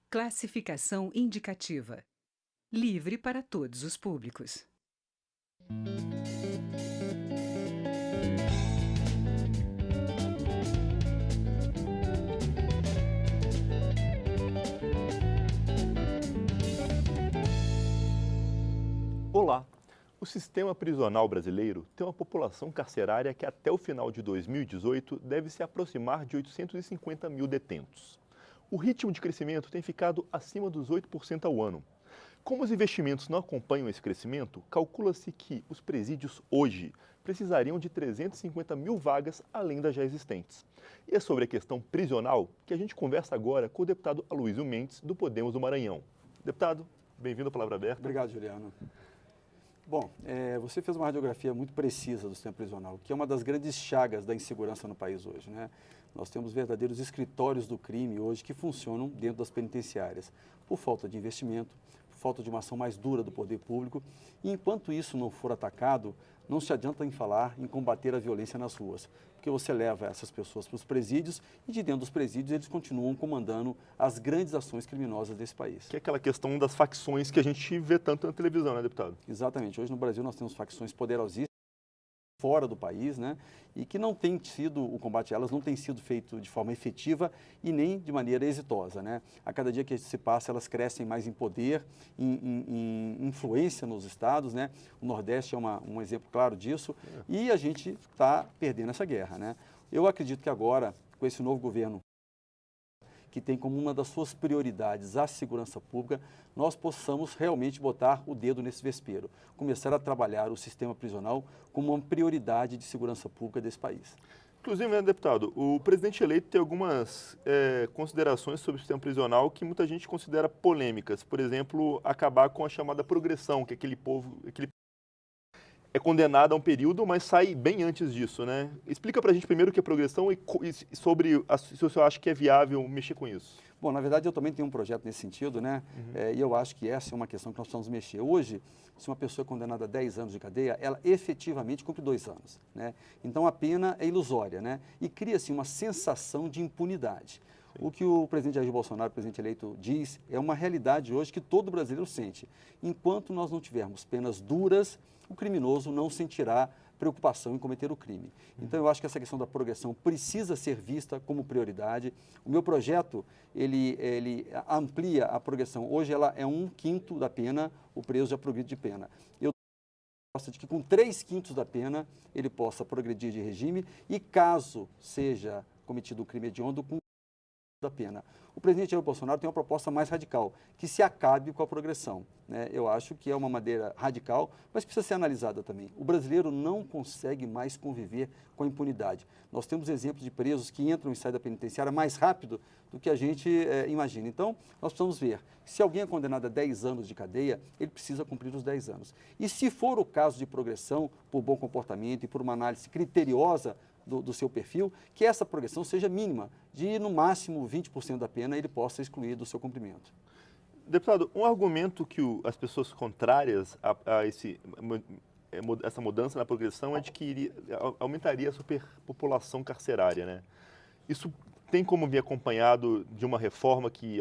Classificação indicativa. Livre para todos os públicos. Olá! O sistema prisional brasileiro tem uma população carcerária que até o final de 2018 deve se aproximar de 850 mil detentos. O ritmo de crescimento tem ficado acima dos 8% ao ano. Como os investimentos não acompanham esse crescimento, calcula-se que os presídios hoje precisariam de 350 mil vagas além das já existentes. E é sobre a questão prisional que a gente conversa agora com o deputado Aloysio Mendes, do Podemos do Maranhão. Deputado, bem-vindo à Palavra Aberta. Obrigado, Juliano. Bom, você fez uma radiografia muito precisa do sistema prisional, que é uma das grandes chagas da insegurança no país hoje, né? Nós temos verdadeiros escritórios do crime hoje que funcionam dentro das penitenciárias, por falta de investimento, por falta de uma ação mais dura do poder público. E enquanto isso não for atacado, não se adianta em falar em combater a violência nas ruas, porque você leva essas pessoas para os presídios e de dentro dos presídios eles continuam comandando as grandes ações criminosas desse país. Que é aquela questão das facções que a gente vê tanto na televisão, né, deputado? Exatamente. Hoje no Brasil nós temos facções poderosíssimas fora do país, né? E que não tem sido, o combate a elas não tem sido feito de forma efetiva e nem de maneira exitosa, né? A cada dia que se passa, elas crescem mais em poder, em influência nos estados, né? O Nordeste é um exemplo claro disso e a gente está perdendo essa guerra, né? Eu acredito que agora, com esse novo governo, que tem como uma das suas prioridades a segurança pública, nós possamos realmente botar o dedo nesse vespeiro, começar a trabalhar o sistema prisional como uma prioridade de segurança pública desse país. Inclusive, né, deputado, o presidente eleito tem algumas considerações sobre o sistema prisional que muita gente considera polêmicas. Por exemplo, acabar com a chamada progressão, que aquele é condenado a um período, mas sai bem antes disso, né? Explica pra gente primeiro o que é progressão e sobre se o senhor acha que é viável mexer com isso. Bom, na verdade eu também tenho um projeto nesse sentido, né? E eu acho que essa é uma questão que nós precisamos mexer. Hoje, se uma pessoa é condenada a 10 anos de cadeia, ela efetivamente cumpre 2 anos, né? Então a pena é ilusória, né? E cria-se uma sensação de impunidade. O que o presidente Jair Bolsonaro, o presidente eleito, diz é uma realidade hoje que todo brasileiro sente. Enquanto nós não tivermos penas duras, o criminoso não sentirá preocupação em cometer o crime. Então, eu acho que essa questão da progressão precisa ser vista como prioridade. O meu projeto, ele amplia a progressão. Hoje, ela é 1/5 da pena, o preso já progride de pena. Eu gosto de que com 3/5 da pena, ele possa progredir de regime e, caso seja cometido o crime hediondo, com da pena. O presidente Jair Bolsonaro tem uma proposta mais radical, que se acabe com a progressão, né? Eu acho que é uma maneira radical, mas precisa ser analisada também. O brasileiro não consegue mais conviver com a impunidade. Nós temos exemplos de presos que entram e saem da penitenciária mais rápido do que a gente imagina. Então, nós precisamos ver, se alguém é condenado a 10 anos de cadeia, ele precisa cumprir os 10 anos. E se for o caso de progressão, por bom comportamento e por uma análise criteriosa do seu perfil, que essa progressão seja mínima, de no máximo 20% da pena ele possa excluir do seu cumprimento. Deputado, um argumento que as pessoas contrárias a essa mudança na progressão é de que aumentaria a superpopulação carcerária, né? Isso tem como vir acompanhado de uma reforma que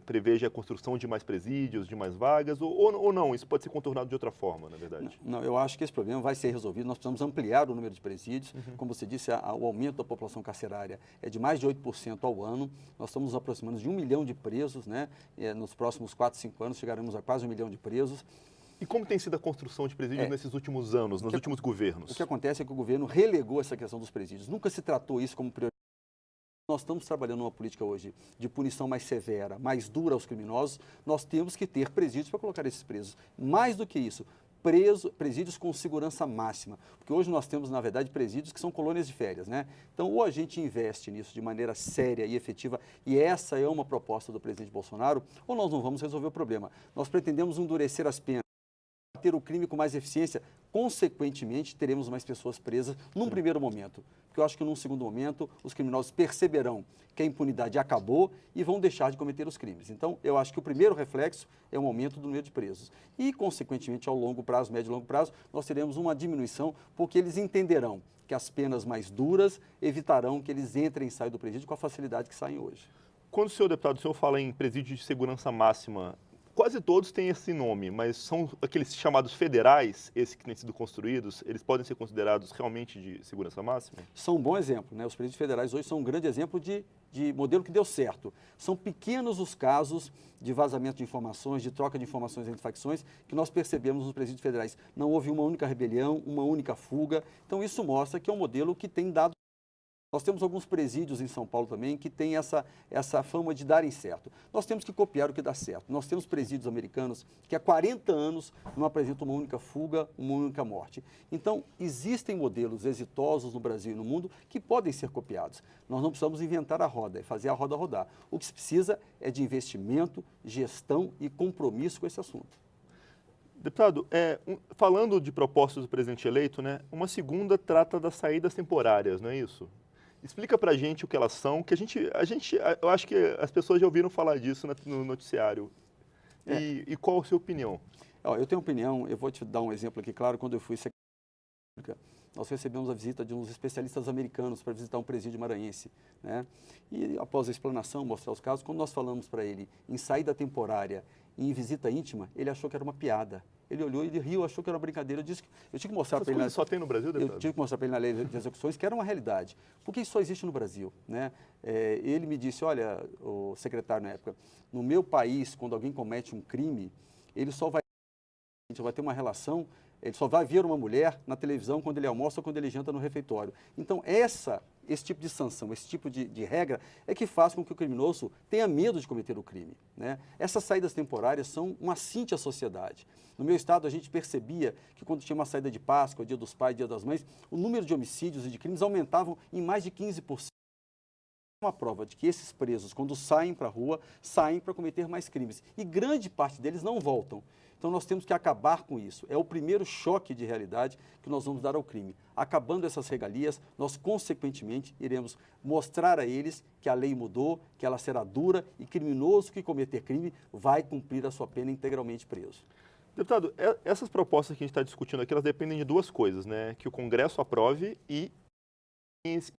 preveja a construção de mais presídios, de mais vagas, ou não? Isso pode ser contornado de outra forma, na verdade? Não, eu acho que esse problema vai ser resolvido. Nós precisamos ampliar o número de presídios. Como você disse, o aumento da população carcerária é de mais de 8% ao ano. Nós estamos nos aproximando de 1 milhão de presos, né? Nos próximos 4, 5 anos chegaremos a quase 1 milhão de presos. E como tem sido a construção de presídios nesses últimos anos, nos últimos governos? O que acontece é que o governo relegou essa questão dos presídios. Nunca se tratou isso como prioridade. Nós estamos trabalhando numa política hoje de punição mais severa, mais dura aos criminosos. Nós temos que ter presídios para colocar esses presos. Mais do que isso, presídios com segurança máxima. Porque hoje nós temos, na verdade, presídios que são colônias de férias, né? Então, ou a gente investe nisso de maneira séria e efetiva, e essa é uma proposta do presidente Bolsonaro, ou nós não vamos resolver o problema. Nós pretendemos endurecer as penas, ter o crime com mais eficiência, consequentemente, teremos mais pessoas presas num primeiro momento. Porque eu acho que num segundo momento, os criminosos perceberão que a impunidade acabou e vão deixar de cometer os crimes. Então, eu acho que o primeiro reflexo é um aumento do número de presos. E, consequentemente, ao longo prazo, médio e longo prazo, nós teremos uma diminuição, porque eles entenderão que as penas mais duras evitarão que eles entrem e saiam do presídio com a facilidade que saem hoje. Quando o senhor, deputado, o senhor fala em presídio de segurança máxima, quase todos têm esse nome, mas são aqueles chamados federais, esses que têm sido construídos, eles podem ser considerados realmente de segurança máxima? São um bom exemplo, né? Os presídios federais hoje são um grande exemplo de modelo que deu certo. São pequenos os casos de vazamento de informações, de troca de informações entre facções, que nós percebemos nos presídios federais. Não houve uma única rebelião, uma única fuga. Então, isso mostra que é um modelo que tem dado. Nós temos alguns presídios em São Paulo também que têm essa fama de darem certo. Nós temos que copiar o que dá certo. Nós temos presídios americanos que há 40 anos não apresentam uma única fuga, uma única morte. Então, existem modelos exitosos no Brasil e no mundo que podem ser copiados. Nós não precisamos inventar a roda, é fazer a roda rodar. O que se precisa é de investimento, gestão e compromisso com esse assunto. Deputado, falando de propostas do presidente eleito, né, uma segunda trata das saídas temporárias, não é isso? Explica pra gente o que elas são, que eu acho que as pessoas já ouviram falar disso no noticiário. E qual a sua opinião? Eu tenho opinião, eu vou te dar um exemplo aqui, claro, quando eu fui secretário da República, nós recebemos a visita de uns especialistas americanos para visitar um presídio maranhense, né? E após a explanação, mostrar os casos, quando nós falamos para ele em saída temporária e em visita íntima, ele achou que era uma piada. Ele olhou, ele riu, achou que era uma brincadeira. Eu tinha que mostrar para ele. Só tem no Brasil, deputado? Eu tive que mostrar para ele na lei de execuções que era uma realidade. Porque isso só existe no Brasil, né? Ele me disse, olha, o secretário na época, no meu país, quando alguém comete um crime, ele só vai ter uma relação, ele só vai ver uma mulher na televisão quando ele almoça ou quando ele janta no refeitório. Então, esse tipo de sanção, esse tipo de regra é que faz com que o criminoso tenha medo de cometer o crime, né? Essas saídas temporárias são um assinte à sociedade. No meu estado, a gente percebia que quando tinha uma saída de Páscoa, Dia dos Pais, Dia das Mães, o número de homicídios e de crimes aumentavam em mais de 15%. Uma prova de que esses presos, quando saem para a rua, saem para cometer mais crimes. E grande parte deles não voltam. Então, nós temos que acabar com isso. É o primeiro choque de realidade que nós vamos dar ao crime. Acabando essas regalias, nós, consequentemente, iremos mostrar a eles que a lei mudou, que ela será dura e criminoso que cometer crime vai cumprir a sua pena integralmente preso. Deputado, essas propostas que a gente está discutindo aqui, elas dependem de duas coisas, né? Que o Congresso aprove e esse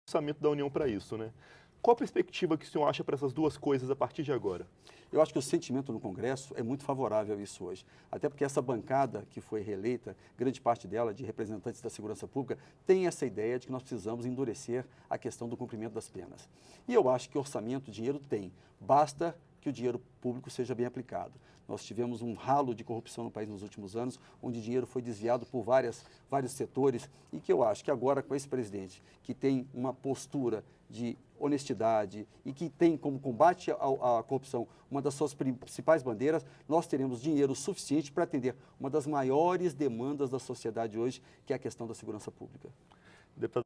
orçamento da União para isso, né? Qual a perspectiva que o senhor acha para essas duas coisas a partir de agora? Eu acho que o sentimento no Congresso é muito favorável a isso hoje. Até porque essa bancada que foi reeleita, grande parte dela de representantes da segurança pública, tem essa ideia de que nós precisamos endurecer a questão do cumprimento das penas. E eu acho que orçamento, dinheiro tem. Basta que o dinheiro público seja bem aplicado. Nós tivemos um ralo de corrupção no país nos últimos anos, onde dinheiro foi desviado por vários setores, e que eu acho que agora, com esse presidente, que tem uma postura de honestidade e que tem como combate à corrupção uma das suas principais bandeiras, nós teremos dinheiro suficiente para atender uma das maiores demandas da sociedade hoje, que é a questão da segurança pública. Deputado,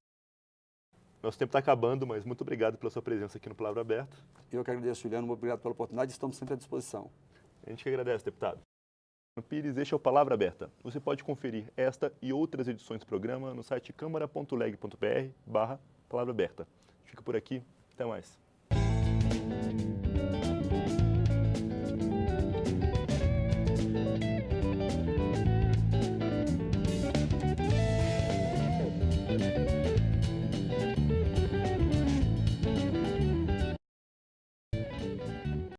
nosso tempo está acabando, mas muito obrigado pela sua presença aqui no Palavra Aberta. Eu que agradeço, Juliano, muito obrigado pela oportunidade, estamos sempre à disposição. A gente que agradece, deputado. Pires, este é o Palavra Aberta. Você pode conferir esta e outras edições do programa no site câmara.leg.br/Palavra Aberta. Fica por aqui, até mais.